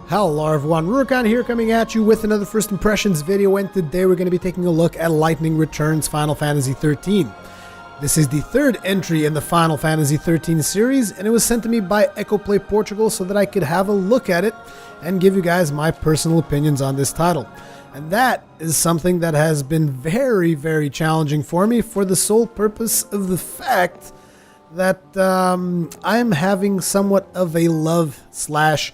Hello everyone, Rurokan here coming at you with another First Impressions video, and today we're going to be taking a look at Lightning Returns Final Fantasy XIII. This is the third entry in the Final Fantasy XIII series, and it was sent to me by EchoPlay Portugal so that I could have a look at it and give you guys my personal opinions on this title. And that is something that has been very, very challenging for me for the sole purpose of the fact that I'm having somewhat of a love/hate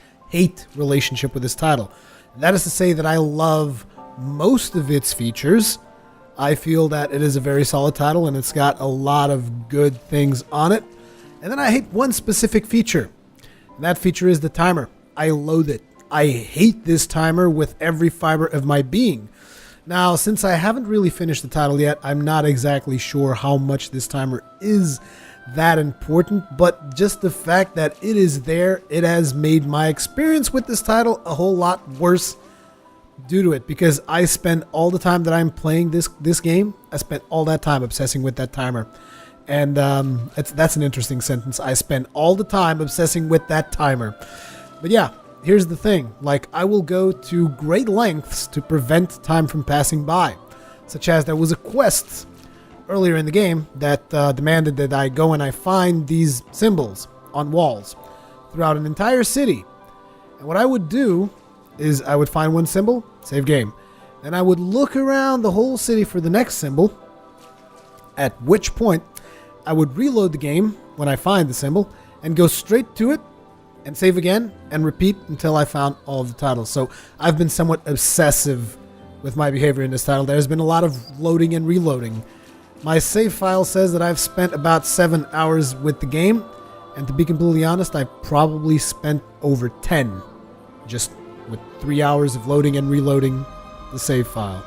relationship with this title. That is to say that I love most of its features. I feel that it is a very solid title and it's got a lot of good things on it. And then I hate one specific feature. And that feature is the timer. I loathe it. I hate this timer with every fiber of my being. Now, since I haven't really finished the title yet, I'm not exactly sure how much this timer is that important, but just the fact that it is there, it has made my experience with this title a whole lot worse due to it, because I spend all the time that I'm playing this game, I spent all that time obsessing with that timer. And that's an interesting sentence. I spend all the time obsessing with that timer. But yeah, here's the thing. Like, I will go to great lengths to prevent time from passing by, such as there was a quest earlier in the game that demanded that I go and I find these symbols on walls throughout an entire city. And what I would do is I would find one symbol, save game. Then I would look around the whole city for the next symbol, at which point I would reload the game when I find the symbol and go straight to it and save again and repeat until I found all of the titles. So I've been somewhat obsessive with my behavior in this title. There's been a lot of loading and reloading. My save file says that I've spent about 7 hours with the game, and to be completely honest, I probably spent over 10, just with 3 hours of loading and reloading the save file.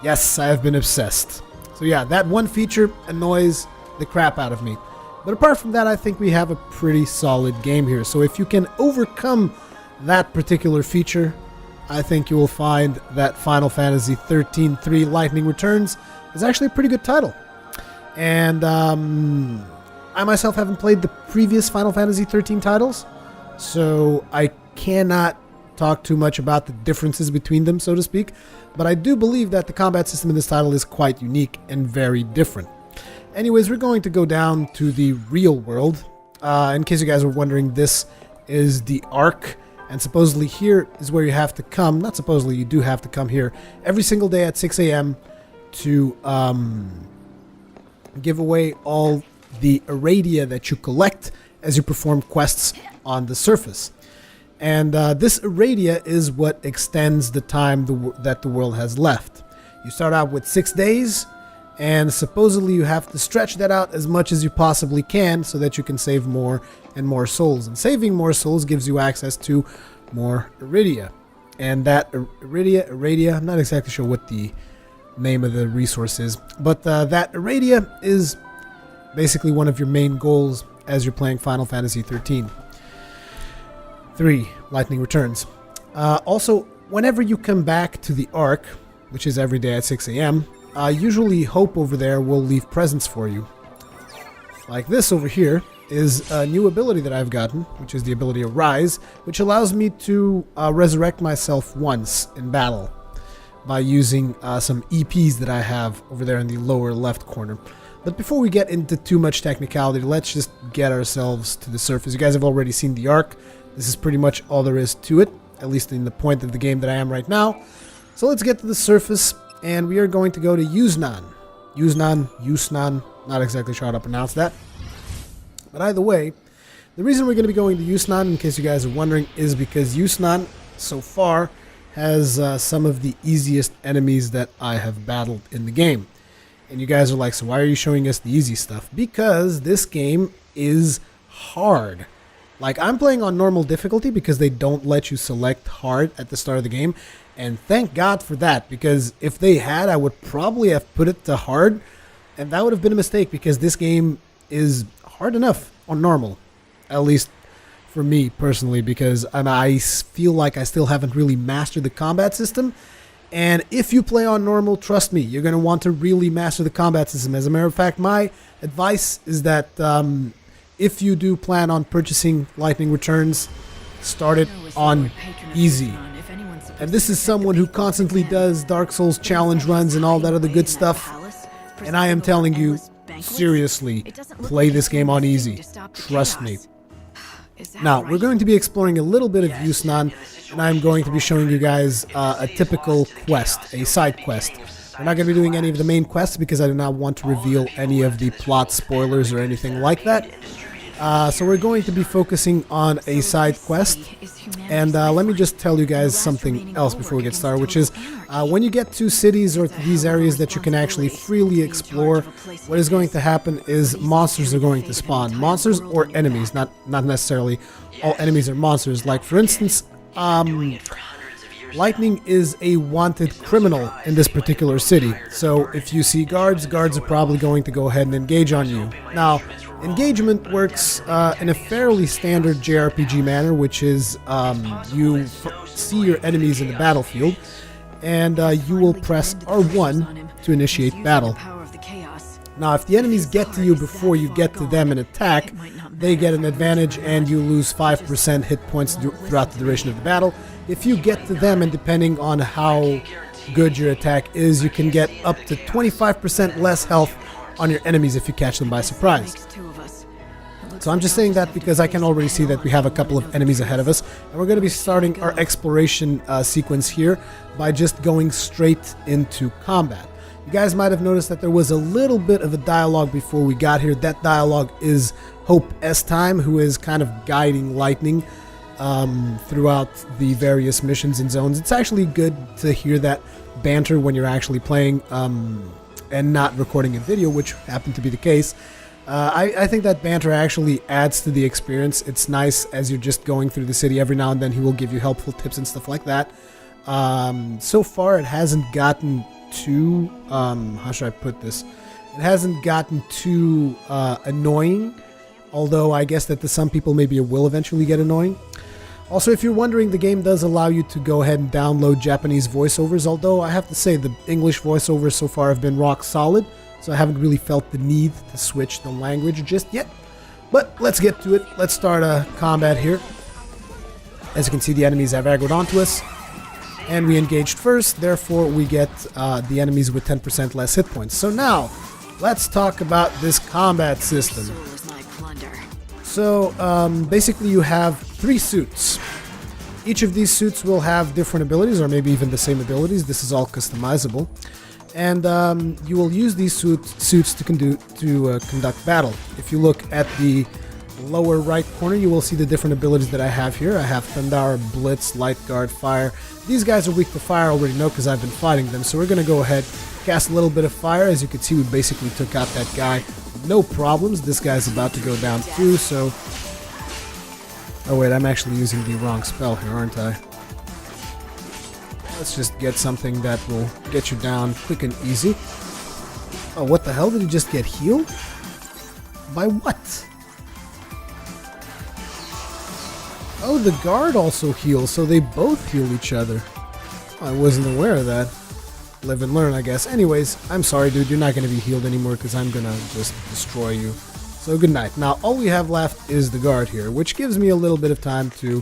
Yes, I have been obsessed. So yeah, that one feature annoys the crap out of me. But apart from that, I think we have a pretty solid game here. So if you can overcome that particular feature, I think you will find that Final Fantasy XIII 3 Lightning Returns is actually a pretty good title. And I myself haven't played the previous Final Fantasy XIII titles, so I cannot talk too much about the differences between them, so to speak. But I do believe that the combat system in this title is quite unique and very different. Anyways, we're going to go down to the real world. In case you guys were wondering, this is the Ark. And supposedly here is where you have to come. Not supposedly, you do have to come here every single day at 6 a.m. to give away all the Iradia that you collect as you perform quests on the surface. And this Iradia is what extends the time that the world has left. You start out with 6 days, and supposedly you have to stretch that out as much as you possibly can so that you can save more and more souls. And saving more souls gives you access to more Iridia. And that Iradia, I'm not exactly sure what the name of the resource is, but that Iradia is basically one of your main goals as you're playing Final Fantasy XIII. 3 Lightning Returns. Also, whenever you come back to the Ark, which is every day at 6 a.m., usually Hope over there will leave presents for you. Like this over here is a new ability that I've gotten, which is the ability of Rise, which allows me to resurrect myself once in battle by using some EPs that I have over there in the lower left corner. But before we get into too much technicality, let's just get ourselves to the surface. You guys have already seen the Ark. This is pretty much all there is to it, at least in the point of the game that I am right now. So let's get to the surface, and we are going to go to XIII, not exactly sure how to pronounce that. But either way, the reason we're going to be going to XIII, in case you guys are wondering, is because XIII, so far, has some of the easiest enemies that I have battled in the game. And you guys are like, so why are you showing us the easy stuff? Because this game is hard. Like, I'm playing on normal difficulty because they don't let you select hard at the start of the game. And thank God for that, because if they had, I would probably have put it to hard. And that would have been a mistake, because this game is hard enough on normal. At least for me personally, because I feel like I still haven't really mastered the combat system. And if you play on normal, trust me, you're going to want to really master the combat system. As a matter of fact, my advice is that if you do plan on purchasing Lightning Returns, start it on easy. And this is someone who constantly does Dark Souls challenge runs and all that other good stuff. And I am telling you, seriously, play this game on easy. Trust me. Now, we're going to be exploring a little bit of Yusnan, and I'm going to be showing you guys a typical quest, a side quest. We're not going to be doing any of the main quests because I do not want to reveal any of the plot spoilers or anything like that. So we're going to be focusing on a side quest, and let me just tell you guys something else before we get started, which is when you get to cities or to these areas that you can actually freely explore, what is going to happen is monsters are going to spawn. Monsters or enemies, not necessarily all enemies are monsters. Like for instance, Lightning is a wanted criminal in this particular city. So if you see guards are probably going to go ahead and engage on you. Now, engagement works in a fairly standard JRPG manner, which is you see your enemies in the battlefield, and you will press R1 to initiate battle. Now, if the enemies get to you before you get to them and attack, they get an advantage and you lose 5% hit points throughout the duration of the battle. If you get to them, and depending on how good your attack is, you can get up to 25% less health on your enemies if you catch them by surprise. So I'm just saying that because I can already see that we have a couple of enemies ahead of us, and we're going to be starting our exploration sequence here by just going straight into combat. You guys might have noticed that there was a little bit of a dialogue before we got here. That dialogue is Hope S-Time, who is kind of guiding Lightning throughout the various missions and zones. It's actually good to hear that banter when you're actually playing and not recording a video, which happened to be the case. I think that banter actually adds to the experience. It's nice as you're just going through the city. Every now and then he will give you helpful tips and stuff like that. So far it hasn't gotten too, how should I put this? It hasn't gotten too annoying, although I guess that to some people maybe it will eventually get annoying. Also, if you're wondering, the game does allow you to go ahead and download Japanese voiceovers, although I have to say the English voiceovers so far have been rock solid, so I haven't really felt the need to switch the language just yet. But let's get to it. Let's start combat here. As you can see, the enemies have aggroed onto us, and we engaged first, therefore we get the enemies with 10% less hit points. So now, let's talk about this combat system. So basically you have 3 suits. Each of these suits will have different abilities, or maybe even the same abilities. This is all customizable. And you will use these suits to conduct battle. If you look at the lower right corner, you will see the different abilities that I have here. I have Thundara, Blitz, Light Guard, Fire. These guys are weak to fire, I already know because I've been fighting them. So we're going to go ahead, cast a little bit of fire. As you can see, we basically took out that guy. No problems. This guy's about to go down too, so... Oh wait, I'm actually using the wrong spell here, aren't I? Let's just get something that will get you down quick and easy. Oh, what the hell? Did he just get healed? By what? Oh, the guard also heals, so they both heal each other. I wasn't aware of that. Live and learn, I guess. Anyways, I'm sorry, dude. You're not going to be healed anymore because I'm going to just destroy you. So good night. Now, all we have left is the guard here, which gives me a little bit of time to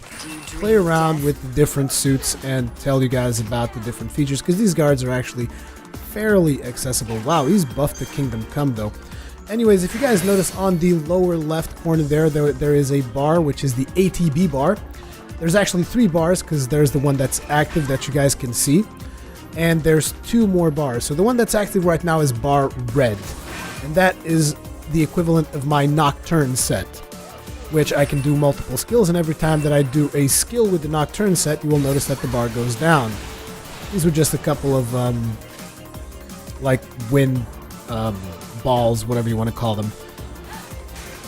play around with the different suits and tell you guys about the different features, because these guards are actually fairly accessible. Wow, he's buffed to Kingdom Come, though. Anyways, if you guys notice on the lower left corner there is a bar, which is the ATB bar. There's actually 3 bars, because there's the one that's active that you guys can see. And there's 2 more bars. So the one that's active right now is bar red, and that is the equivalent of my Nocturne set, which I can do multiple skills, and every time that I do a skill with the Nocturne set, you will notice that the bar goes down. These were just a couple of like wind balls, whatever you want to call them.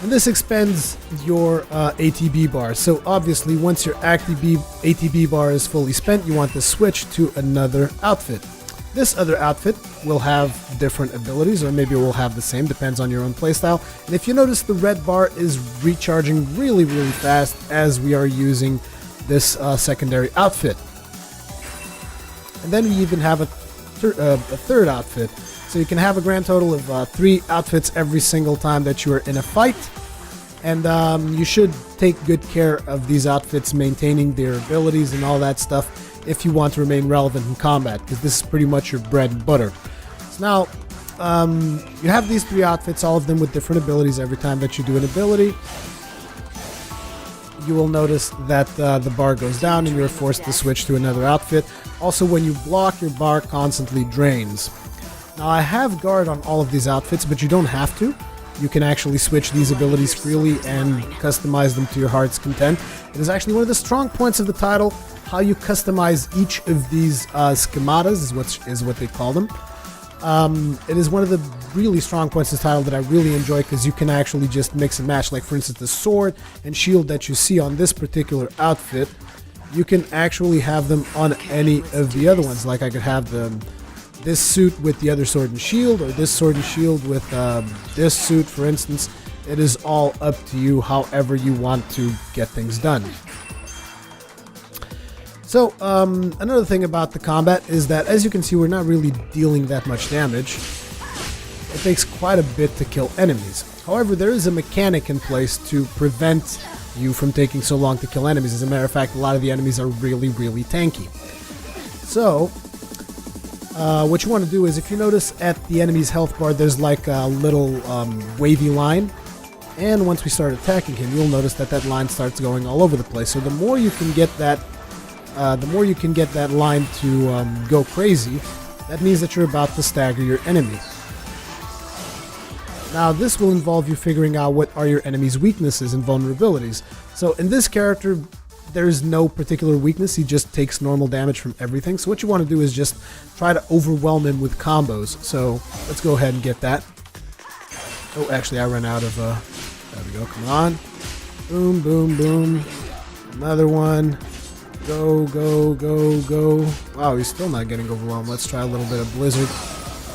And this expends your ATB bar. So obviously once your ATB bar is fully spent, you want to switch to another outfit. This other outfit will have different abilities, or maybe it will have the same, depends on your own playstyle. And if you notice, the red bar is recharging really, really fast as we are using this secondary outfit. And then we even have a third outfit. So you can have a grand total of 3 outfits every single time that you are in a fight. And you should take good care of these outfits, maintaining their abilities and all that stuff if you want to remain relevant in combat, because this is pretty much your bread and butter. So now, you have these 3 outfits, all of them with different abilities. Every time that you do an ability, you will notice that the bar goes down and you're forced to switch to another outfit. Also, when you block, your bar constantly drains. Now, I have guard on all of these outfits, but you don't have to. You can actually switch these abilities freely and customize them to your heart's content. It is actually one of the strong points of the title, how you customize each of these schematas is what they call them. It is one of the really strong points of the title that I really enjoy, because you can actually just mix and match. Like, for instance, the sword and shield that you see on this particular outfit, you can actually have them on any of the other ones. Like, I could have this suit with the other sword and shield, or this sword and shield with this suit, for instance. It is all up to you, however you want to get things done. So, another thing about the combat is that, as you can see, we're not really dealing that much damage. It takes quite a bit to kill enemies. However, there is a mechanic in place to prevent you from taking so long to kill enemies. As a matter of fact, a lot of the enemies are really, really tanky. So, what you want to do is, if you notice at the enemy's health bar, there's like a little wavy line. And once we start attacking him, you'll notice that that line starts going all over the place. So the more you can get that line to go crazy, that means that you're about to stagger your enemy. Now, this will involve you figuring out what are your enemy's weaknesses and vulnerabilities. So in this character, there's no particular weakness. He just takes normal damage from everything. So what you want to do is just try to overwhelm him with combos. So let's go ahead and get that. Oh, actually, I ran out of... there we go. Come on. Boom, boom, boom. Another one. Go, go, go, go. Wow, he's still not getting overwhelmed. Let's try a little bit of Blizzard.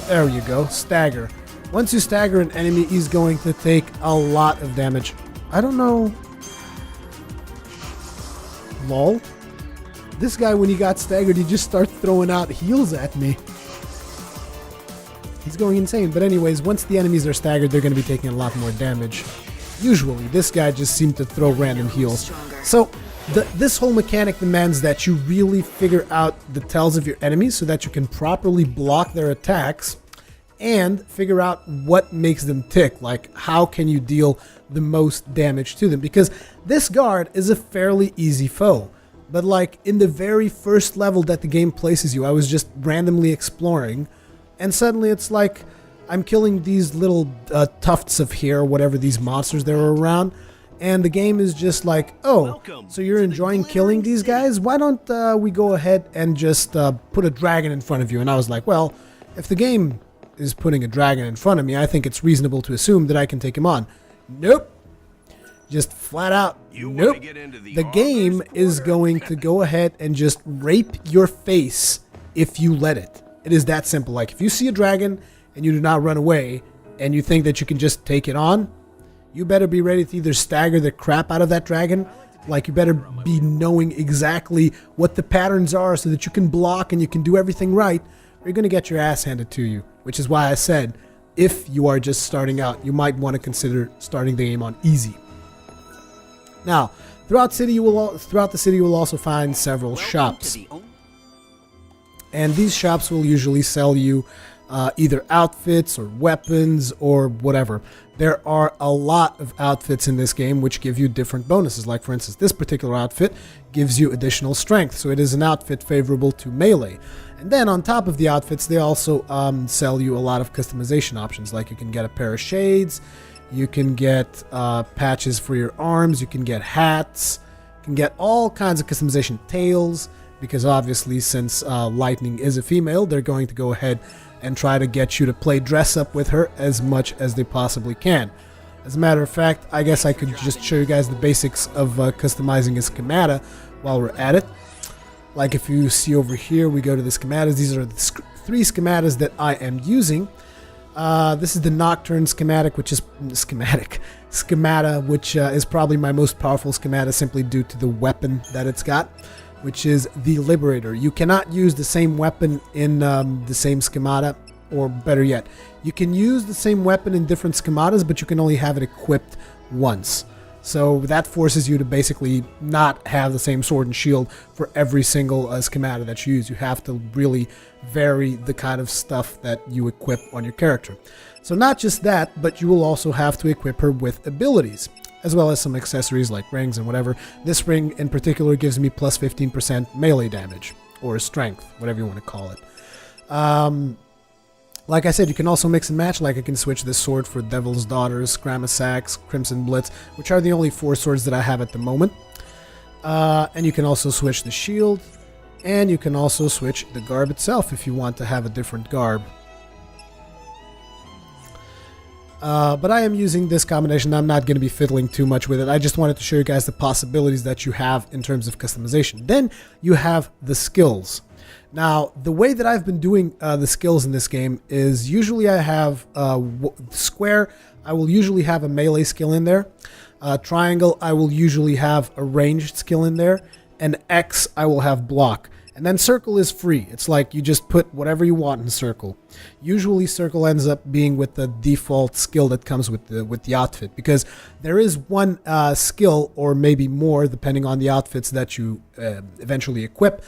There you go. Stagger. Once you stagger an enemy, he's going to take a lot of damage. I don't know. Lol. This guy, when he got staggered, he just started throwing out heals at me. He's going insane. But anyways, once the enemies are staggered, they're going to be taking a lot more damage. Usually, this guy just seemed to throw random heals. So, this whole mechanic demands that you really figure out the tells of your enemies so that you can properly block their attacks and figure out what makes them tick. Like, how can you deal the most damage to them? Because this guard is a fairly easy foe. But like, in the very first level that the game places you, I was just randomly exploring, and suddenly it's like, I'm killing these little tufts of hair, whatever these monsters that are around, and the game is just like, oh, so you're enjoying killing these guys? Why don't we go ahead and just put a dragon in front of you? And I was like, well, if the game is putting a dragon in front of me, I think it's reasonable to assume that I can take him on. Nope. Just flat out, nope. The game is going to go ahead and just rape your face if you let it. It is that simple. Like, if you see a dragon and you do not run away and you think that you can just take it on, you better be ready to either stagger the crap out of that dragon. Like, you better be knowing exactly what the patterns are so that you can block and you can do everything right, or you're going to get your ass handed to you. Which is why I said, if you are just starting out, you might want to consider starting the game on easy. Now, throughout the city you will also find several shops. And these shops will usually sell you either outfits or weapons or whatever. There are a lot of outfits in this game which give you different bonuses. Like, for instance, this particular outfit gives you additional strength, so it is an outfit favorable to melee. And then on top of the outfits, they also sell you a lot of customization options. Like, you can get a pair of shades, you can get patches for your arms, you can get hats, you can get all kinds of customization. Tails, because obviously since Lightning is a female, they're going to go ahead and try to get you to play dress up with her as much as they possibly can. As a matter of fact, I guess I could just show you guys the basics of customizing a schemata while we're at it. Like, if you see over here, we go to the schematas. These are the 3 schematas that I am using. This is the Nocturne schematic, which is schemata, which is probably my most powerful schemata simply due to the weapon that it's got, which is the Liberator. You cannot use the same weapon in the same schemata, or better yet, you can use the same weapon in different schematas, but you can only have it equipped once. So that forces you to basically not have the same sword and shield for every single schemata that you use. You have to really vary the kind of stuff that you equip on your character. So not just that, but you will also have to equip her with abilities, as well as some accessories like rings and whatever. This ring in particular gives me plus 15% melee damage, or strength, whatever you want to call it. Like I said, you can also mix and match. Like I can switch this sword for Devil's Daughters, Gramasax, Crimson Blitz, which are the only 4 swords that I have at the moment. And you can also switch the shield, and you can also switch the garb itself if you want to have a different garb. But I am using this combination. I'm not going to be fiddling too much with it. I just wanted to show you guys the possibilities that you have in terms of customization. Then you have the skills. Now, the way that I've been doing the skills in this game is usually I have square, I will usually have a melee skill in there. Triangle, I will usually have a ranged skill in there. And X, I will have block. And then circle is free. It's like you just put whatever you want in circle. Usually circle ends up being with the default skill that comes with the outfit, because there is one skill, or maybe more depending on the outfits that you eventually equip,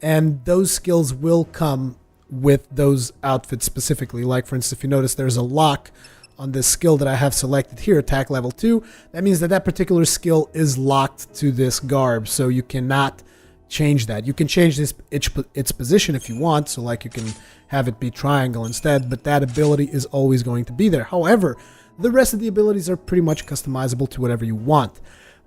and those skills will come with those outfits specifically. Like for instance, if you notice, there's a lock on this skill that I have selected here, attack level 2. That means that that particular skill is locked to this garb, so you cannot change that. You can change its position if you want, so like you can have it be triangle instead, but that ability is always going to be there. However, the rest of the abilities are pretty much customizable to whatever you want.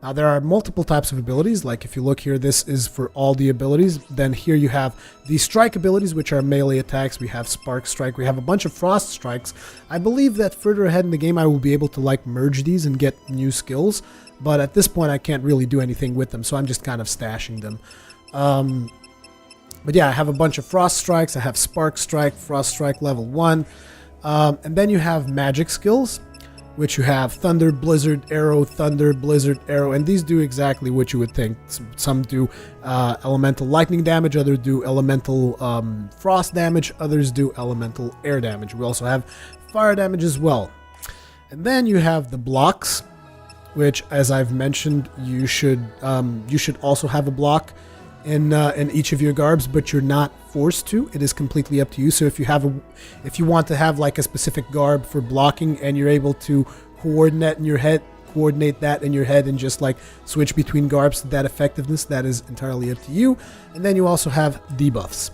Now there are multiple types of abilities. Like if you look here, this is for all the abilities. Then here you have the strike abilities, which are melee attacks. We have spark strike. We have a bunch of frost strikes. I believe that further ahead in the game I will be able to like merge these and get new skills, but at this point I can't really do anything with them, so I'm just kind of stashing them. But yeah, I have a bunch of frost strikes. I have spark strike, frost strike level 1, and then you have magic skills, which you have thunder, blizzard, arrow, thunder, blizzard, arrow, and these do exactly what you would think. Some do elemental lightning damage, others do elemental frost damage, others do elemental air damage. We also have fire damage as well. And then you have the blocks, which, as I've mentioned, you should also have a block in each of your garbs, but you're not forced to. It is completely up to you. So if you want to have like a specific garb for blocking, and you're able to coordinate that in your head and just like switch between garbs to that effectiveness, that is entirely up to you. And then you also have debuffs.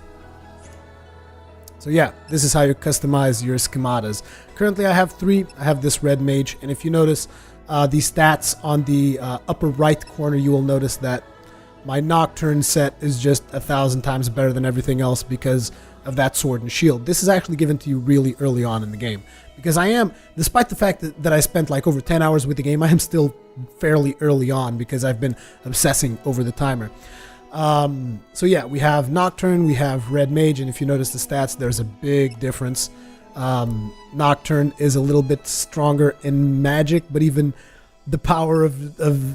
So yeah, this is how you customize your schematas. Currently I have 3. I have this red mage, and if you notice the stats on the upper right corner, you will notice that my Nocturne set is just 1,000 times better than everything else because of that sword and shield. This is actually given to you really early on in the game, because I am, despite the fact that I spent like over 10 hours with the game, I am still fairly early on because I've been obsessing over the timer. So yeah, we have Nocturne, we have Red Mage, and if you notice the stats, there's a big difference. Nocturne is a little bit stronger in magic, but even the power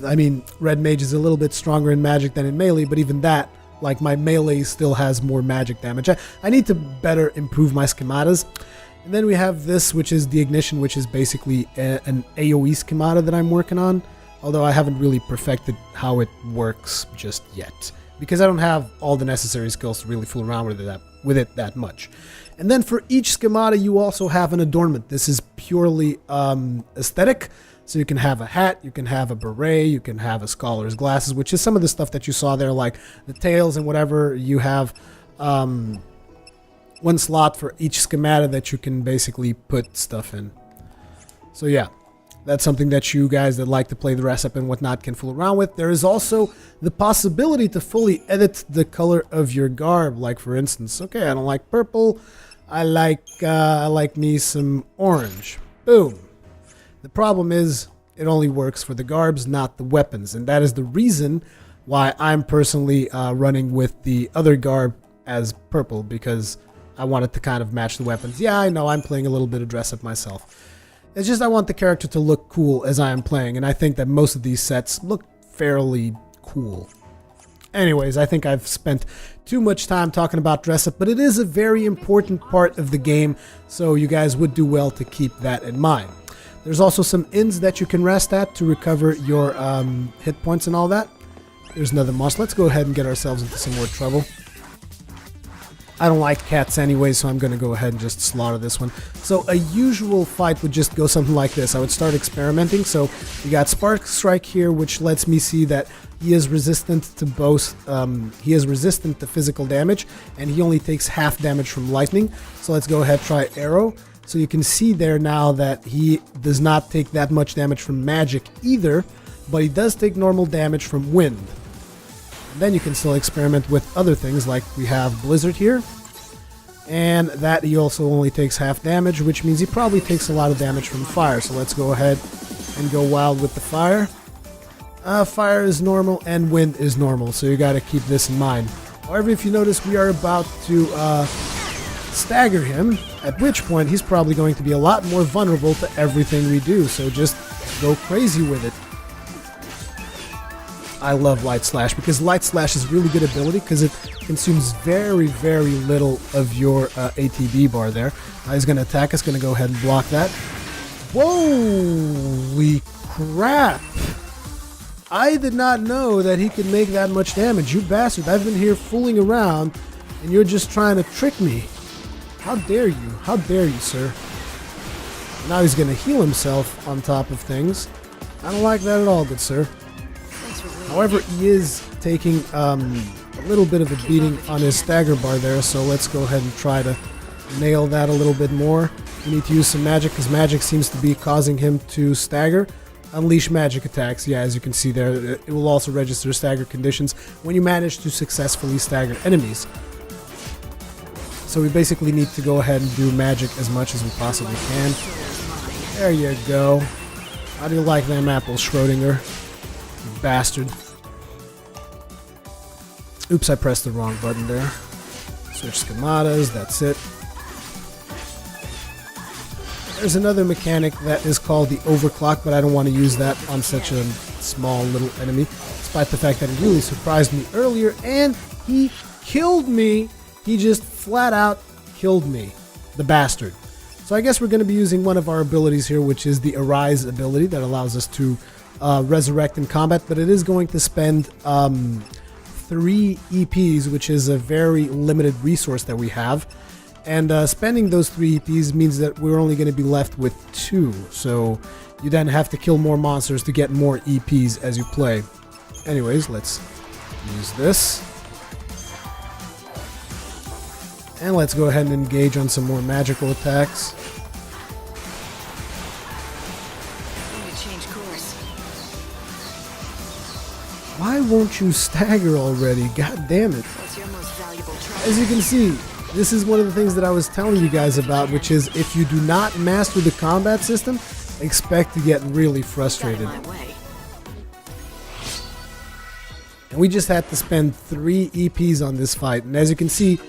I mean, Red Mage is a little bit stronger in magic than in melee, but even that, like my melee still has more magic damage. I need to better improve my schematas. And then we have this, which is the Ignition, which is basically an AoE schemata that I'm working on, although I haven't really perfected how it works just yet, because I don't have all the necessary skills to really fool around with it that much. And then for each schemata, you also have an adornment. This is purely aesthetic. So you can have a hat, you can have a beret, you can have a scholar's glasses, which is some of the stuff that you saw there, like the tails and whatever. You have one slot for each schemata that you can basically put stuff in. So yeah, that's something that you guys that like to play the recipe and whatnot can fool around with. There is also the possibility to fully edit the color of your garb. Like for instance, okay, I don't like purple, I like me some orange. Boom. The problem is it only works for the garbs, not the weapons, and that is the reason why I'm personally running with the other garb as purple, because I wanted to kind of match the weapons. Yeah, I know I'm playing a little bit of dress up myself. It's just I want the character to look cool as I am playing, and I think that most of these sets look fairly cool. Anyways, I think I've spent too much time talking about dress up, but it is a very important part of the game, so you guys would do well to keep that in mind. There's also some inns that you can rest at to recover your hit points and all that. There's another monster. Let's go ahead and get ourselves into some more trouble. I don't like cats anyway, so I'm going to go ahead and just slaughter this one. So a usual fight would just go something like this. I would start experimenting. So we got Spark Strike here, which lets me see that he is resistant to both, he is resistant to physical damage, and he only takes half damage from lightning. So let's go ahead and try Arrow. So you can see there now that he does not take that much damage from magic either, but he does take normal damage from wind. And then you can still experiment with other things, like we have Blizzard here, and that he also only takes half damage, which means he probably takes a lot of damage from fire. So let's go ahead and go wild with the fire. Fire is normal and wind is normal, so you got to keep this in mind. However, if you notice, we are about to stagger him, at which point he's probably going to be a lot more vulnerable to everything we do, so just go crazy with it. I love Light Slash because Light Slash is really good ability because it consumes very, very little of your ATB bar there. He's going to attack us, going to go ahead and block that. Holy crap! I did not know that he could make that much damage. You bastard, I've been here fooling around and you're just trying to trick me. How dare you? How dare you, sir? Now he's going to heal himself on top of things. I don't like that at all, good sir. However, he is taking a little bit of a beating on his stagger bar there, so let's go ahead and try to nail that a little bit more. We need to use some magic because magic seems to be causing him to stagger. Unleash magic attacks. Yeah, as you can see there, it will also register stagger conditions when you manage to successfully stagger enemies. So we basically need to go ahead and do magic as much as we possibly can. There you go. How do you like them apples, Schrodinger? You bastard. Oops, I pressed the wrong button there. Switch schematas, that's it. There's another mechanic that is called the overclock, but I don't want to use that on such a small little enemy, despite the fact that it really surprised me earlier, and he killed me. He just flat out killed me, the bastard. So I guess we're going to be using one of our abilities here, which is the Arise ability that allows us to resurrect in combat, but it is going to spend 3 EPs, which is a very limited resource that we have. And spending those 3 EPs means that we're only going to be left with 2. So you then have to kill more monsters to get more EPs as you play. Anyways, let's use this. And let's go ahead and engage on some more magical attacks. Why won't you stagger already? God damn it. As you can see, this is one of the things that I was telling you guys about, which is if you do not master the combat system, expect to get really frustrated. And we just had to spend 3 EPs on this fight. And as you can see,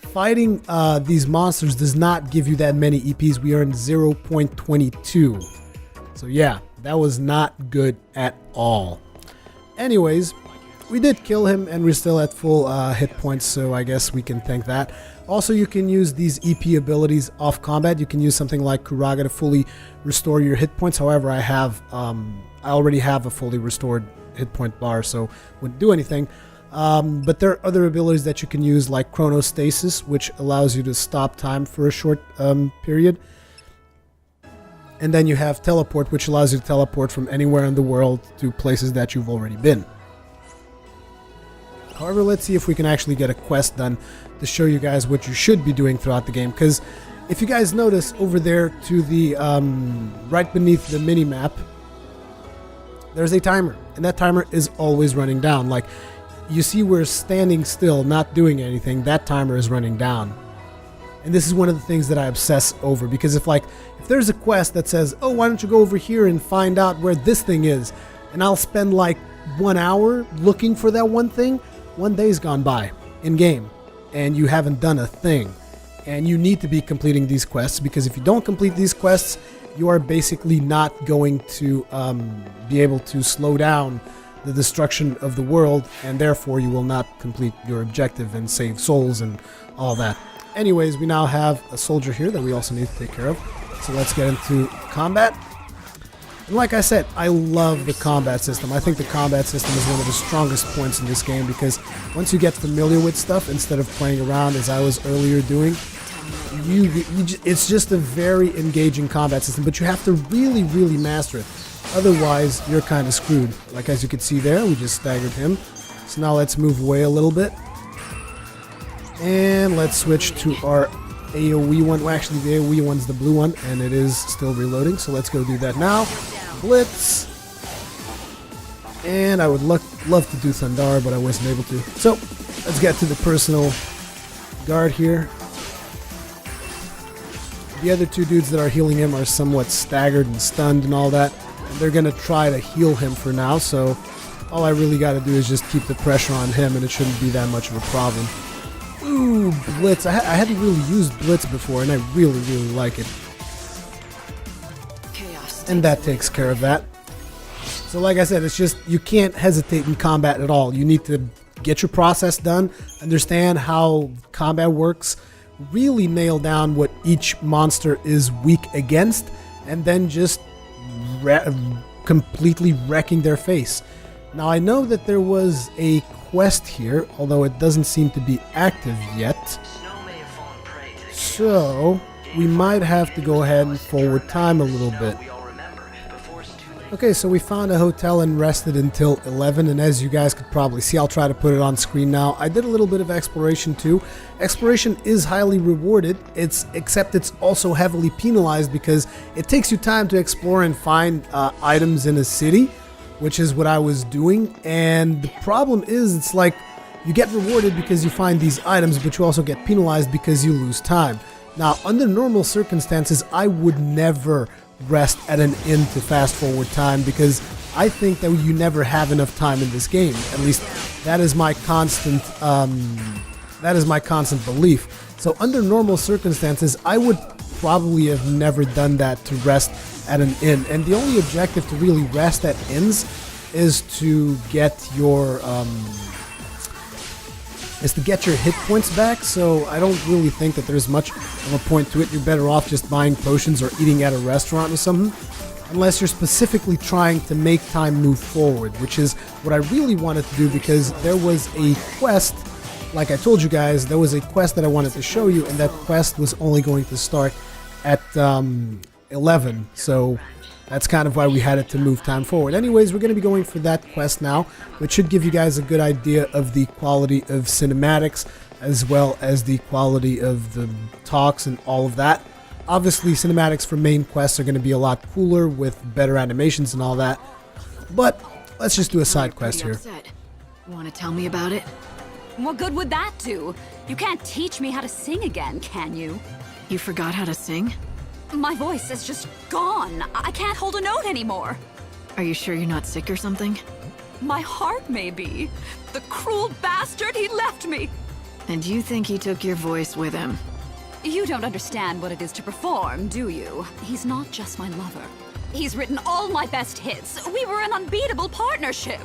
fighting these monsters does not give you that many EPs. We earned 0.22. So yeah, that was not good at all. Anyways, we did kill him and we're still at full hit points, so I guess we can thank that. Also, you can use these EP abilities off combat. You can use something like Kuraga to fully restore your hit points. However, I already have a fully restored hit point bar, so wouldn't do anything. But there are other abilities that you can use, like Chronostasis, which allows you to stop time for a short period. And then you have Teleport, which allows you to teleport from anywhere in the world to places that you've already been. However, let's see if we can actually get a quest done to show you guys what you should be doing throughout the game. Because if you guys notice over there to the right beneath the mini-map, there's a timer. And that timer is always running down. Like, you see we're standing still, not doing anything. That timer is running down. And this is one of the things that I obsess over. Because if there's a quest that says, oh, why don't you go over here and find out where this thing is? And I'll spend like 1 hour looking for that one thing. 1 day's gone by in game and you haven't done a thing. And you need to be completing these quests, because if you don't complete these quests, you are basically not going to be able to slow down the destruction of the world, and therefore you will not complete your objective and save souls and all that. Anyways, we now have a soldier here that we also need to take care of. So let's get into combat. And like I said, I love the combat system. I think the combat system is one of the strongest points in this game because once you get familiar with stuff, instead of playing around as I was earlier doing, it's just a very engaging combat system, but you have to really, really master it. Otherwise, you're kind of screwed. Like as you can see there, we just staggered him. So now let's move away a little bit. And let's switch to our AoE one. Well, actually, the AoE one's the blue one, and it is still reloading, so let's go do that now. Blitz. And I would love to do Thundara, but I wasn't able to. So, let's get to the personal guard here. The other two dudes that are healing him are somewhat staggered and stunned and all that. And they're going to try to heal him for now, so all I really got to do is just keep the pressure on him, and it shouldn't be that much of a problem. Ooh, Blitz. I hadn't really used Blitz before, and I really, really like it. And that takes care of that. So like I said, it's just, you can't hesitate in combat at all. You need to get your process done, understand how combat works, really nail down what each monster is weak against, and then just completely wrecking their face. Now I know that there was a quest here, although it doesn't seem to be active yet. So we might have to go ahead and forward time a little bit. Okay, so we found a hotel and rested until 11, and as you guys could probably see, I'll try to put it on screen now. I did a little bit of exploration too. Exploration is highly rewarded, except it's also heavily penalized because it takes you time to explore and find items in a city, which is what I was doing. And the problem is, it's like you get rewarded because you find these items, but you also get penalized because you lose time. Now, under normal circumstances, I would never rest at an inn to fast forward time because I think that you never have enough time in this game. At least that is my constant belief. So under normal circumstances, I would probably have never done that to rest at an inn. And the only objective to really rest at inns is to get your hit points back. So I don't really think that there's much of a point to it. You're better off just buying potions or eating at a restaurant or something, unless you're specifically trying to make time move forward, which is what I really wanted to do, because there was a quest, like I told you guys, there was a quest that I wanted to show you, and that quest was only going to start at 11, so that's kind of why we had it to move time forward. Anyways, we're going to be going for that quest now, which should give you guys a good idea of the quality of cinematics, as well as the quality of the talks and all of that. Obviously, cinematics for main quests are going to be a lot cooler with better animations and all that, but let's just do a side quest here. Want to tell me about it? What good would that do? You can't teach me how to sing again, can you? You forgot how to sing? My voice is just gone. I can't hold a note anymore. Are you sure you're not sick or something? My heart may be. The cruel bastard, he left me. And you think he took your voice with him? You don't understand what it is to perform, do you? He's not just my lover. He's written all my best hits. We were an unbeatable partnership.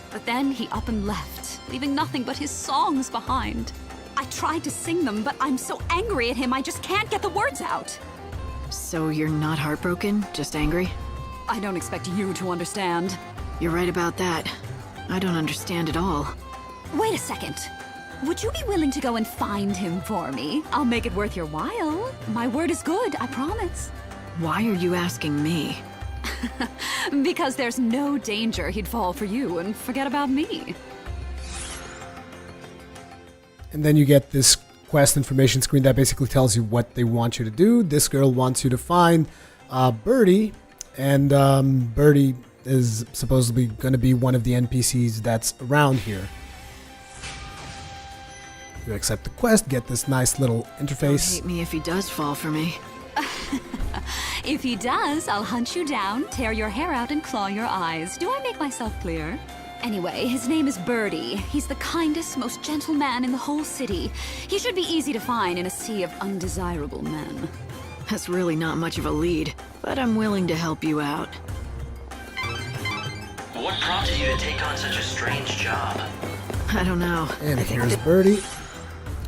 But then he up and left, leaving nothing but his songs behind. I tried to sing them, but I'm so angry at him I just can't get the words out. So you're not heartbroken, just angry? I don't expect you to understand. You're right about that. I don't understand at all. Wait a second. Would you be willing to go and find him for me? I'll make it worth your while. My word is good, I promise. Why are you asking me? Because there's no danger he'd fall for you and forget about me. And then you get this quest information screen that basically tells you what they want you to do. This girl wants you to find Birdie, and Birdie is supposedly going to be one of the NPCs that's around here. You accept the quest, get this nice little interface. Don't hate me if he does fall for me. If he does, I'll hunt you down, tear your hair out, and claw your eyes. Do I make myself clear? Anyway, his name is Birdie. He's the kindest, most gentle man in the whole city. He should be easy to find in a sea of undesirable men. That's really not much of a lead, but I'm willing to help you out. What prompted you to take on such a strange job? I don't know. And here's Birdie.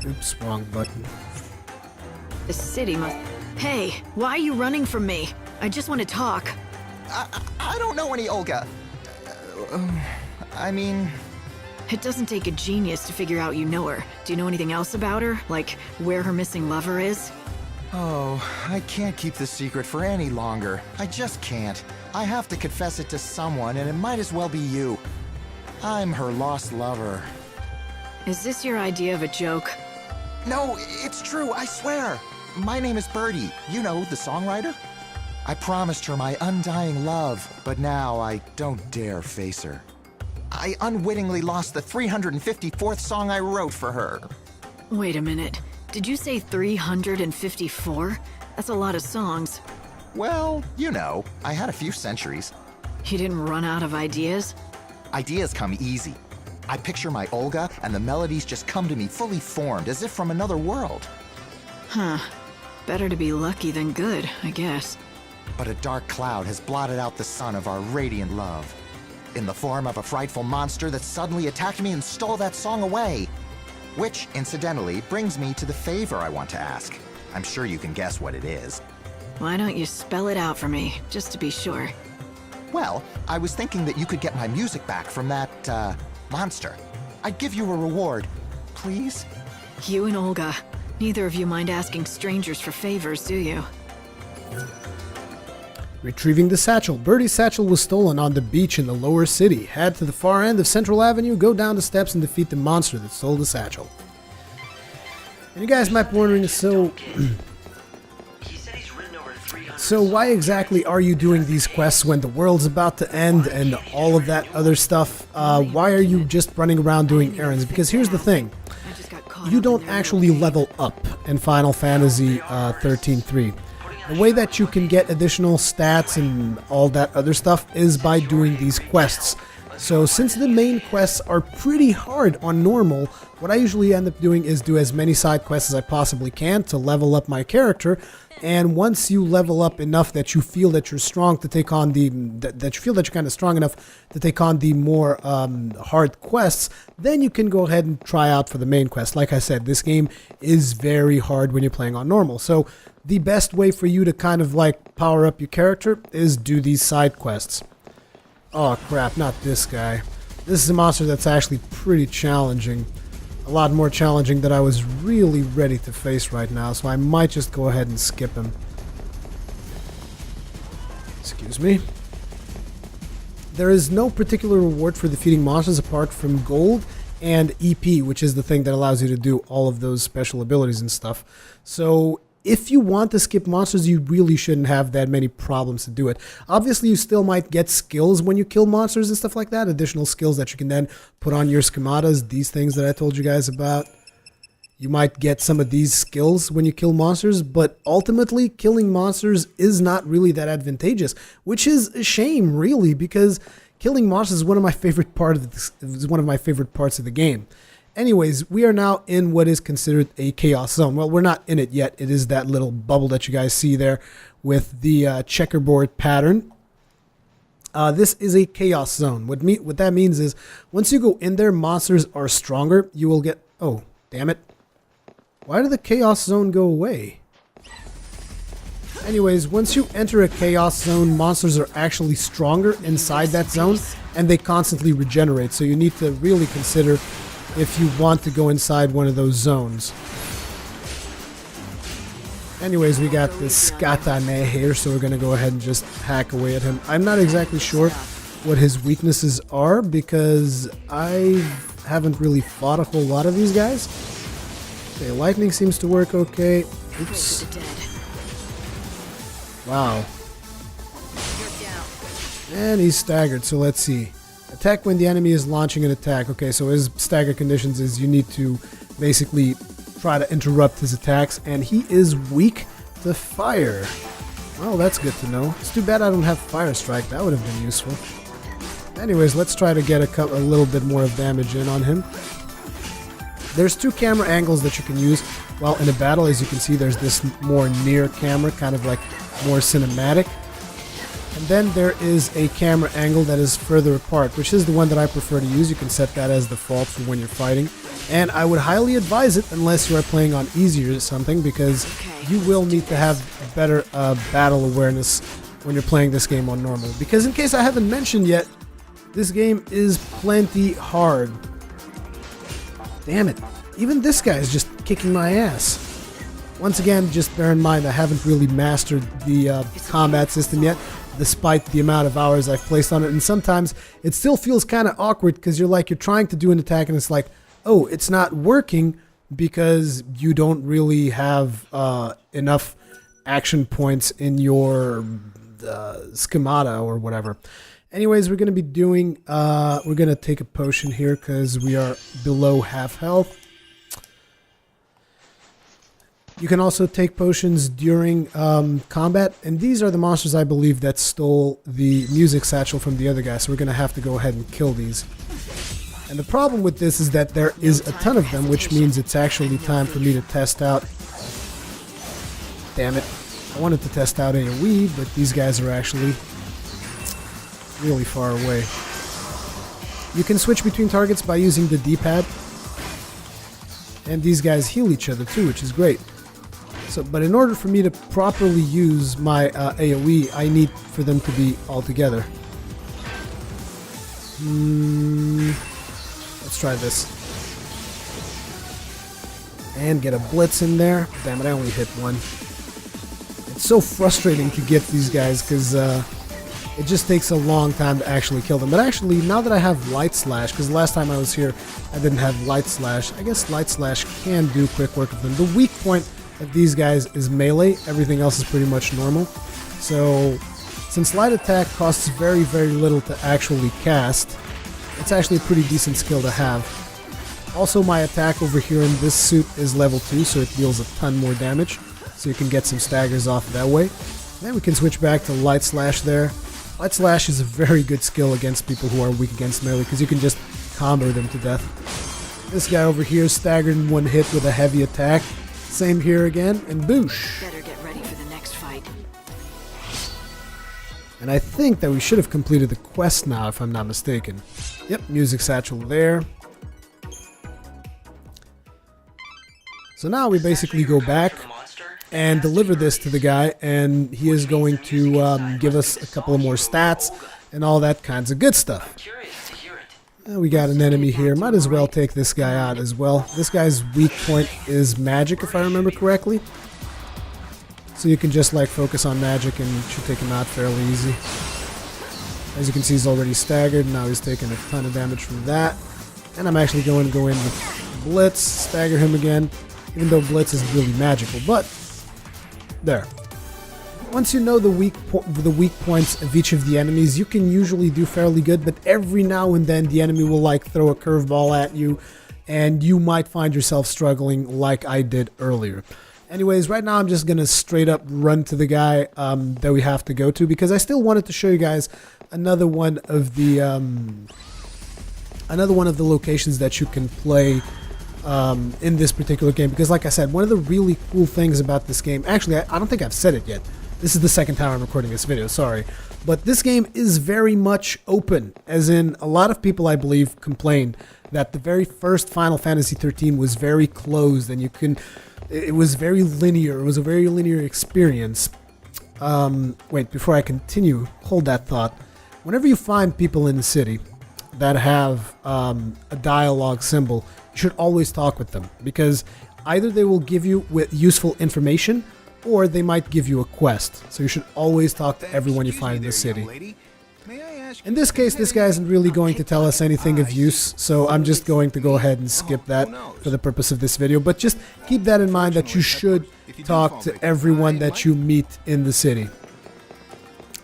Oops, wrong button. The city must... Hey, why are you running from me? I just want to talk. I don't know any Olga. I mean... It doesn't take a genius to figure out you know her. Do you know anything else about her? Like, where her missing lover is? Oh, I can't keep this secret for any longer. I just can't. I have to confess it to someone, and it might as well be you. I'm her lost lover. Is this your idea of a joke? No, it's true, I swear. My name is Birdie. You know, the songwriter? I promised her my undying love, but now I don't dare face her. I unwittingly lost the 354th song I wrote for her. Wait a minute. Did you say 354? That's a lot of songs. Well, you know, I had a few centuries. You didn't run out of ideas? Ideas come easy. I picture my Olga, and the melodies just come to me fully formed, as if from another world. Huh. Better to be lucky than good, I guess. But a dark cloud has blotted out the sun of our radiant love, in the form of a frightful monster that suddenly attacked me and stole that song away. Which, incidentally, brings me to the favor I want to ask. I'm sure you can guess what it is. Why don't you spell it out for me, just to be sure? Well, I was thinking that you could get my music back from that, monster. I'd give you a reward. Please? You and Olga. Neither of you mind asking strangers for favors, do you? Retrieving the satchel. Birdie's satchel was stolen on the beach in the lower city. Head to the far end of Central Avenue, go down the steps and defeat the monster that stole the satchel. And you guys might be wondering, so why exactly are you doing these quests when the world's about to end and all of that other stuff? Why are you just running around doing errands? Because here's the thing. You don't actually level up in Final Fantasy 13-3. The way that you can get additional stats and all that other stuff is by doing these quests. So since the main quests are pretty hard on normal, what I usually end up doing is do as many side quests as I possibly can to level up my character. And once you level up enough that you feel that you're strong to take on that you feel that you're kind of strong enough to take on the more hard quests, then you can go ahead and try out for the main quest. Like I said, this game is very hard when you're playing on normal. So the best way for you to kind of like power up your character is do these side quests. Oh crap, not this guy. This is a monster that's actually pretty challenging. A lot more challenging than I was really ready to face right now, so I might just go ahead and skip him. Excuse me. There is no particular reward for defeating monsters apart from gold and EP, which is the thing that allows you to do all of those special abilities and stuff. So if you want to skip monsters, you really shouldn't have that many problems to do it. Obviously, you still might get skills when you kill monsters and stuff like that. Additional skills that you can then put on your schematas. These things that I told you guys about. You might get some of these skills when you kill monsters. But ultimately, killing monsters is not really that advantageous. Which is a shame, really, because killing monsters is one of my favorite parts of the game. Anyways, we are now in what is considered a chaos zone. Well, we're not in it yet. It is that little bubble that you guys see there with the checkerboard pattern. This is a chaos zone. What that means is once you go in there, monsters are stronger. You will get... Oh, damn it. Why did the chaos zone go away? Anyways, once you enter a chaos zone, monsters are actually stronger inside that zone, and they constantly regenerate. So you need to really consider if you want to go inside one of those zones. Anyways, we got this Skatane here, so we're going to go ahead and just hack away at him. I'm not exactly sure what his weaknesses are, because I haven't really fought a whole lot of these guys. Okay, lightning seems to work okay. Oops. Wow. And he's staggered, so let's see. Attack when the enemy is launching an attack. Okay, so his stagger conditions is you need to basically try to interrupt his attacks, and he is weak to fire. Well, that's good to know. It's too bad I don't have Fire Strike. That would have been useful. Anyways, let's try to get a little bit more of damage in on him. There's two camera angles that you can use while in a battle. As you can see, there's this more near camera, kind of like more cinematic. And then there is a camera angle that is further apart, which is the one that I prefer to use. You can set that as default for when you're fighting. And I would highly advise it unless you are playing on easy or something, because you will need to have better battle awareness when you're playing this game on normal. Because in case I haven't mentioned yet, this game is plenty hard. Damn it. Even this guy is just kicking my ass. Once again, just bear in mind I haven't really mastered the combat system yet, despite the amount of hours I've placed on it. And sometimes it still feels kind of awkward because you're trying to do an attack and it's like, oh, it's not working because you don't really have enough action points in your schemata or whatever. Anyways, we're going to be doing, we're going to take a potion here because we are below half health. You can also take potions during combat, and these are the monsters I believe that stole the music satchel from the other guy, so we're going to have to go ahead and kill these. And the problem with this is that there is a ton of them, which means it's actually time for me to test out... Damn it. I wanted to test out AoE, but these guys are actually really far away. You can switch between targets by using the D-pad, and these guys heal each other too, which is great. So, but in order for me to properly use my AoE, I need for them to be all together. Let's try this. And get a blitz in there. Damn it, I only hit one. It's so frustrating to get these guys because it just takes a long time to actually kill them. But actually, now that I have Light Slash, because last time I was here I didn't have Light Slash, I guess Light Slash can do quick work of them. The weak point of these guys is melee. Everything else is pretty much normal. So, since Light Attack costs very, very little to actually cast, it's actually a pretty decent skill to have. Also, my attack over here in this suit is level 2, so it deals a ton more damage. So you can get some staggers off that way. Then we can switch back to Light Slash there. Light Slash is a very good skill against people who are weak against melee, because you can just combo them to death. This guy over here staggered in one hit with a heavy attack. Same here again, and boosh! Better get ready for the next fight. And I think that we should have completed the quest now, if I'm not mistaken. Yep, music satchel there. So now we basically go back and deliver this to the guy, and he is going to give us a couple of more stats and all that kinds of good stuff. We got an enemy here. Might as well take this guy out as well. This guy's weak point is magic, if I remember correctly. So you can just focus on magic and you should take him out fairly easy. As you can see, he's already staggered. Now he's taking a ton of damage from that. And I'm actually going to go in with Blitz, stagger him again, even though Blitz is really magical. But there. Once you know the weak points of each of the enemies, you can usually do fairly good, but every now and then the enemy will throw a curveball at you, and you might find yourself struggling like I did earlier. Anyways, right now I'm just gonna straight up run to the guy that we have to go to, because I still wanted to show you guys another one of the locations that you can play in this particular game, because like I said, one of the really cool things about this game, actually I don't think I've said it yet. This is the second time I'm recording this video, sorry. But this game is very much open, as in a lot of people, I believe, complained that the very first Final Fantasy XIII was very closed and it was very linear. It was a very linear experience. Wait, before I continue, hold that thought. Whenever you find people in the city that have a dialogue symbol, you should always talk with them, because either they will give you with useful information, or they might give you a quest. So you should always talk to everyone you find in the city. In this case, this guy isn't really going to tell us anything of use, so I'm just going to go ahead and skip that for the purpose of this video. But just keep that in mind, that you should talk to everyone that you meet in the city,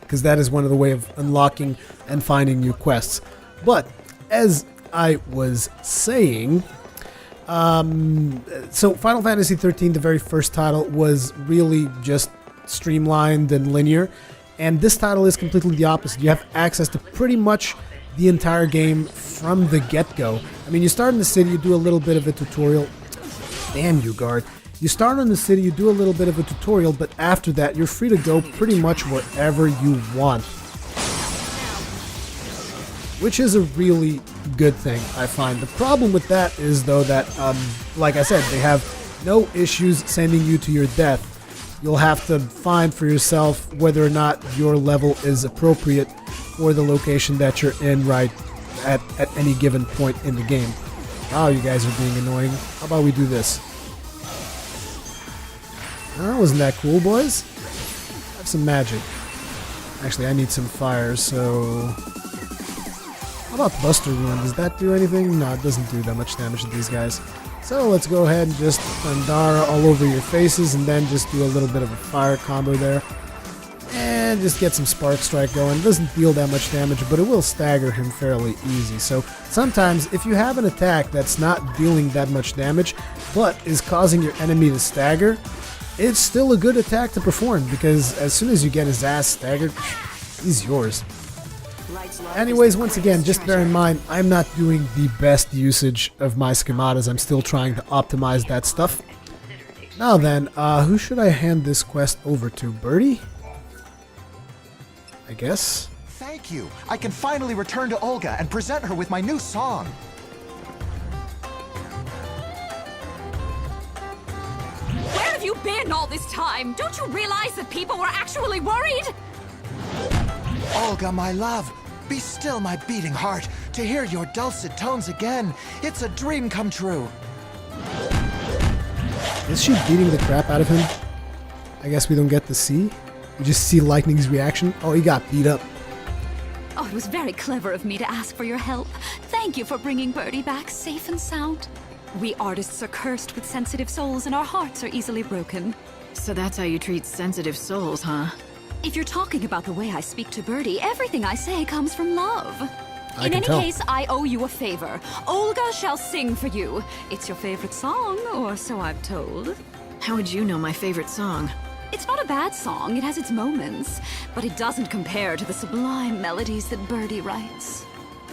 because that is one of the way of unlocking and finding new quests. But as I was saying, so Final Fantasy XIII, the very first title, was really just streamlined and linear, and this title is completely the opposite. You have access to pretty much the entire game from the get-go. I mean, you start in the city, you do a little bit of a tutorial. Damn you, guard. You start in the city, you do a little bit of a tutorial, but after that, you're free to go pretty much wherever you want. Which is a really good thing, I find. The problem with that is, though, that, like I said, they have no issues sending you to your death. you'll have to find for yourself whether or not your level is appropriate for the location that you're in right at any given point in the game. Oh, you guys are being annoying. How about we do this? Oh, wasn't that cool, boys? Have some magic. Actually, I need some fire, so... How about Buster Rune? Does that do anything? No, it doesn't do that much damage to these guys. So let's go ahead and just Pandara all over your faces and then just do a little bit of a fire combo there. And just get some Spark Strike going. It doesn't deal that much damage, but it will stagger him fairly easy. So sometimes if you have an attack that's not dealing that much damage, but is causing your enemy to stagger, it's still a good attack to perform, because as soon as you get his ass staggered, he's yours. Anyways, once again, just bear in mind, I'm not doing the best usage of my schematas. I'm still trying to optimize that stuff. Now then, who should I hand this quest over to? Birdie? I guess. Thank you. I can finally return to Olga and present her with my new song. Where have you been all this time? Don't you realize that people were actually worried? Olga, my love, be still my beating heart. To hear your dulcet tones again, it's a dream come true. Is she beating the crap out of him? I guess we don't get to see. We just see Lightning's reaction. Oh, he got beat up. Oh, it was very clever of me to ask for your help. Thank you for bringing Birdie back safe and sound. We artists are cursed with sensitive souls and our hearts are easily broken. So that's how you treat sensitive souls, huh? If you're talking about the way I speak to Birdie, everything I say comes from love. In any case, I owe you a favor. Olga shall sing for you. It's your favorite song, or so I've told. How would you know my favorite song? It's not a bad song, it has its moments, but it doesn't compare to the sublime melodies that Birdie writes.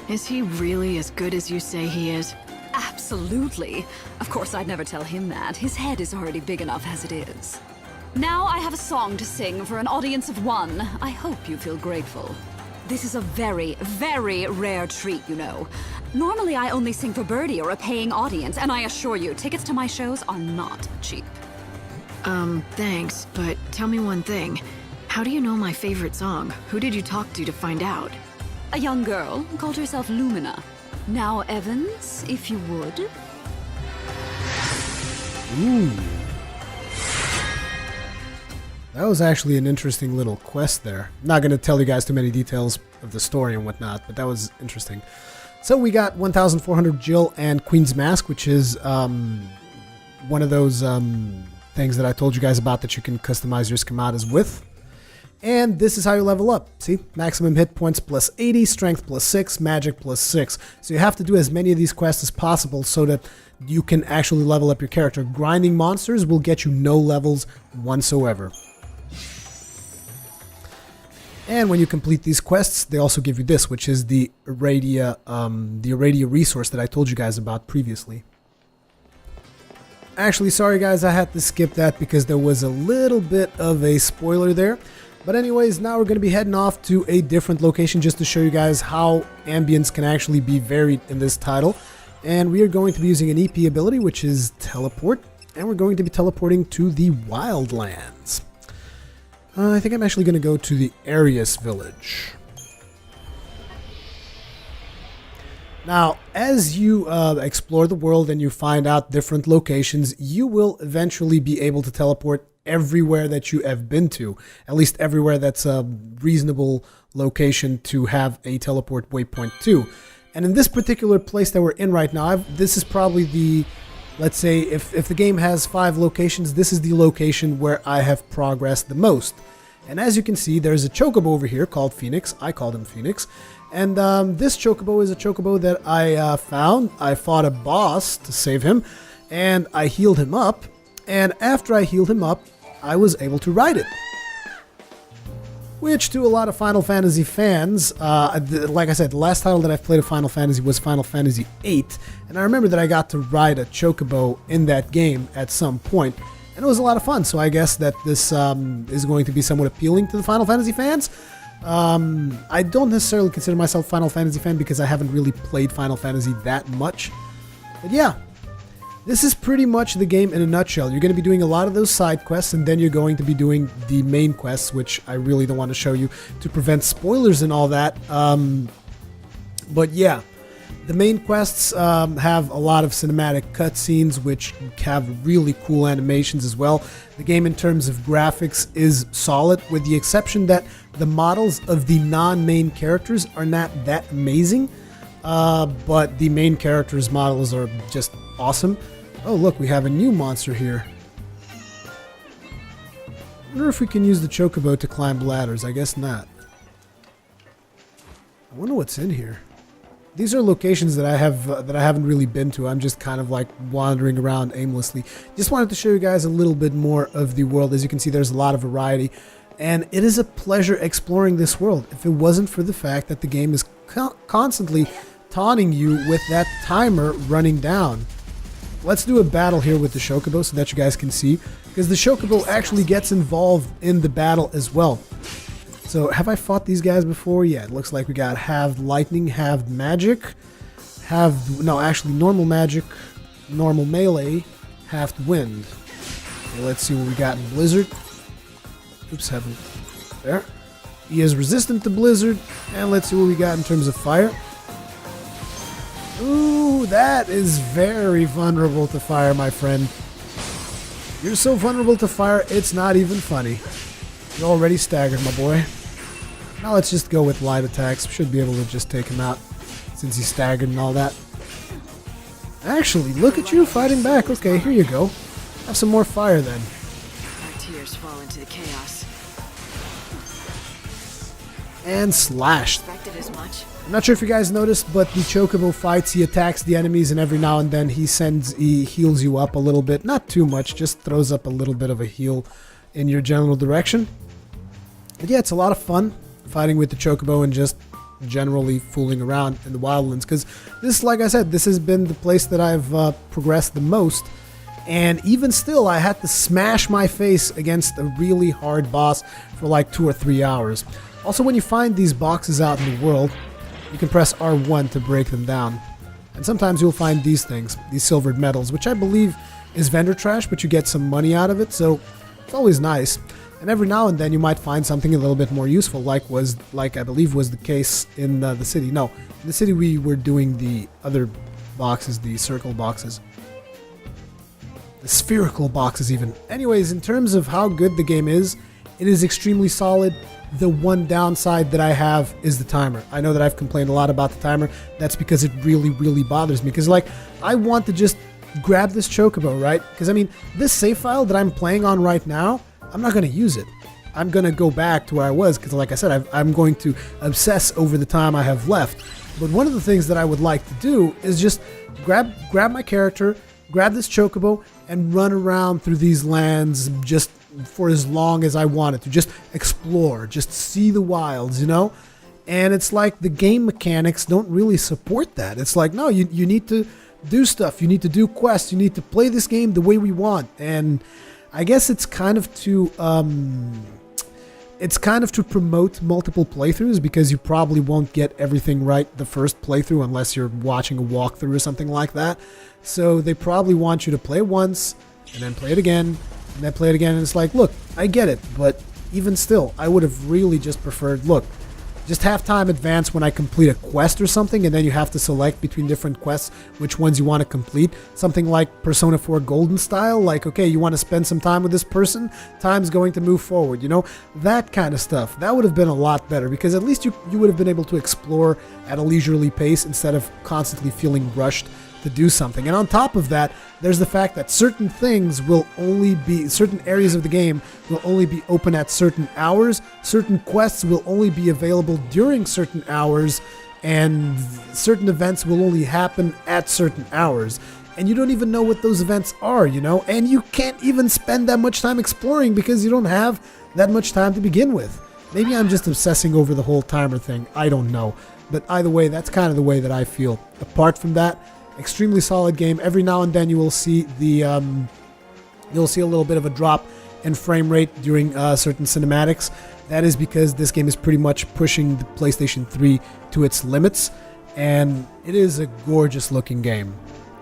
Is he really as good as you say he is? Absolutely. Of course, I'd never tell him that. His head is already big enough as it is. Now I have a song to sing for an audience of one. I hope you feel grateful. This is a very, very rare treat, you know. Normally I only sing for Birdie or a paying audience, and I assure you, tickets to my shows are not cheap. Thanks, but tell me one thing. How do you know my favorite song? Who did you talk to find out? A young girl called herself Lumina. Now, Evans, if you would. Ooh. That was actually an interesting little quest there. I'm not going to tell you guys too many details of the story and whatnot, but that was interesting. So we got 1,400 Jill and Queen's Mask, which is one of those things that I told you guys about that you can customize your schematas with. And this is how you level up. See? Maximum hit points plus 80, strength plus 6, magic plus 6. So you have to do as many of these quests as possible so that you can actually level up your character. Grinding monsters will get you no levels whatsoever. And when you complete these quests, they also give you this, which is the Iradia resource that I told you guys about previously. Actually, sorry guys, I had to skip that because there was a little bit of a spoiler there. But anyways, now we're going to be heading off to a different location just to show you guys how ambience can actually be varied in this title. And we are going to be using an EP ability, which is Teleport. And we're going to be teleporting to the Wildlands. I think I'm actually going to go to the Arius village. Now, as you explore the world and you find out different locations, you will eventually be able to teleport everywhere that you have been to. At least everywhere that's a reasonable location to have a teleport waypoint to. And in this particular place that we're in right now, this is probably the... Let's say if the game has 5 locations, this is the location where I have progressed the most. And as you can see, there's a chocobo over here called Phoenix. I called him Phoenix. And this chocobo is a chocobo that I found. I fought a boss to save him, and I healed him up. And after I healed him up, I was able to ride it. Which, to a lot of Final Fantasy fans, like I said, the last title that I've played of Final Fantasy was Final Fantasy VIII, and I remember that I got to ride a chocobo in that game at some point, and it was a lot of fun, so I guess that this is going to be somewhat appealing to the Final Fantasy fans. I don't necessarily consider myself a Final Fantasy fan because I haven't really played Final Fantasy that much, but yeah. this is pretty much the game in a nutshell. You're going to be doing a lot of those side quests, and then you're going to be doing the main quests, which I really don't want to show you to prevent spoilers and all that. But yeah, the main quests have a lot of cinematic cutscenes, which have really cool animations as well. The game, in terms of graphics, is solid, with the exception that the models of the non-main characters are not that amazing. But the main characters' models are just awesome. Oh, look, we have a new monster here. I wonder if we can use the chocobo to climb ladders. I guess not. I wonder what's in here. These are locations that I haven't really been to. I'm just kind of like wandering around aimlessly. Just wanted to show you guys a little bit more of the world. As you can see, there's a lot of variety, and it is a pleasure exploring this world. If it wasn't for the fact that the game is constantly taunting you with that timer running down. Let's do a battle here with the chocobo so that you guys can see, because the chocobo actually gets involved in the battle as well. So, have I fought these guys before? Yeah, it looks like we got halved lightning, halved magic, actually normal magic, normal melee, halved wind. Okay, let's see what we got in blizzard. Oops, haven't. There. He is resistant to blizzard, and let's see what we got in terms of fire. Ooh, that is very vulnerable to fire, my friend. You're so vulnerable to fire, it's not even funny. You're already staggered, my boy. Now let's just go with light attacks. We should be able to just take him out since he's staggered and all that. Actually, look at you fighting back. Okay, here you go. Have some more fire then. Our tears fall into the chaos. And slashed. Expected as much. I'm not sure if you guys noticed, but the chocobo fights, he attacks the enemies, and every now and then he heals you up a little bit. Not too much, just throws up a little bit of a heal in your general direction. But yeah, it's a lot of fun fighting with the chocobo and just generally fooling around in the wildlands, because this, like I said, this has been the place that I've progressed the most, and even still I had to smash my face against a really hard boss for like 2 or 3 hours. Also, when you find these boxes out in the world, you can press R1 to break them down, and sometimes you'll find these things, these silvered medals, which I believe is vendor trash, but you get some money out of it, so it's always nice. And every now and then you might find something a little bit more useful, like I believe was the case in the city. No, in the city we were doing the other boxes, the circle boxes. The spherical boxes even. Anyways, in terms of how good the game is, it is extremely solid. The one downside that I have is the timer. I know that I've complained a lot about the timer. That's because it really, really bothers me. Because, like, I want to just grab this chocobo, right? Because, I mean, this save file that I'm playing on right now, I'm not going to use it. I'm going to go back to where I was because, like I said, I'm going to obsess over the time I have left. But one of the things that I would like to do is just grab my character, grab this chocobo, and run around through these lands just for as long as I wanted to. Just explore, just see the wilds, you know? And it's like the game mechanics don't really support that. It's like, no, you need to do stuff. You need to do quests. You need to play this game the way we want. And I guess it's kind of to promote multiple playthroughs, because you probably won't get everything right the first playthrough unless you're watching a walkthrough or something like that. So they probably want you to play once and then play it again and then play it again. And it's like, look, I get it, but even still, I would have really just preferred, look, just have time advance when I complete a quest or something, and then you have to select between different quests which ones you want to complete. Something like Persona 4 Golden style, like, okay, you want to spend some time with this person, time's going to move forward, you know? That kind of stuff. That would have been a lot better, because at least you would have been able to explore at a leisurely pace instead of constantly feeling rushed to do something. And on top of that, there's the fact that certain areas of the game will only be open at certain hours, certain quests will only be available during certain hours, and certain events will only happen at certain hours. And you don't even know what those events are, you know? And you can't even spend that much time exploring because you don't have that much time to begin with. Maybe I'm just obsessing over the whole timer thing, I don't know. But either way, that's kind of the way that I feel. Apart from that, extremely solid game. Every now and then you will see a little bit of a drop in frame rate during certain cinematics. That is because this game is pretty much pushing the PlayStation 3 to its limits, and it is a gorgeous looking game.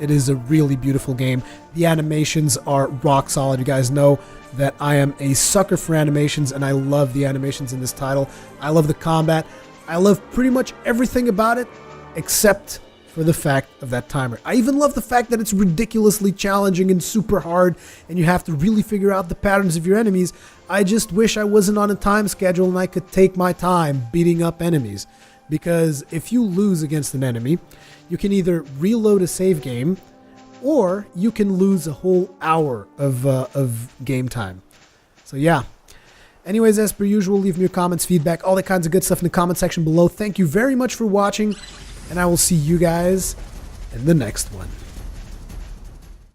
It is a really beautiful game. The animations are rock solid. You guys know that I am a sucker for animations, and I love the animations in this title. I love the combat. I love pretty much everything about it, except for the fact of that timer. I even love the fact that it's ridiculously challenging and super hard, and you have to really figure out the patterns of your enemies. I just wish I wasn't on a time schedule and I could take my time beating up enemies. Because if you lose against an enemy, you can either reload a save game, or you can lose a whole hour of game time. So yeah. Anyways, as per usual, leave me your comments, feedback, all that kinds of good stuff in the comment section below. Thank you very much for watching, and I will see you guys in the next one.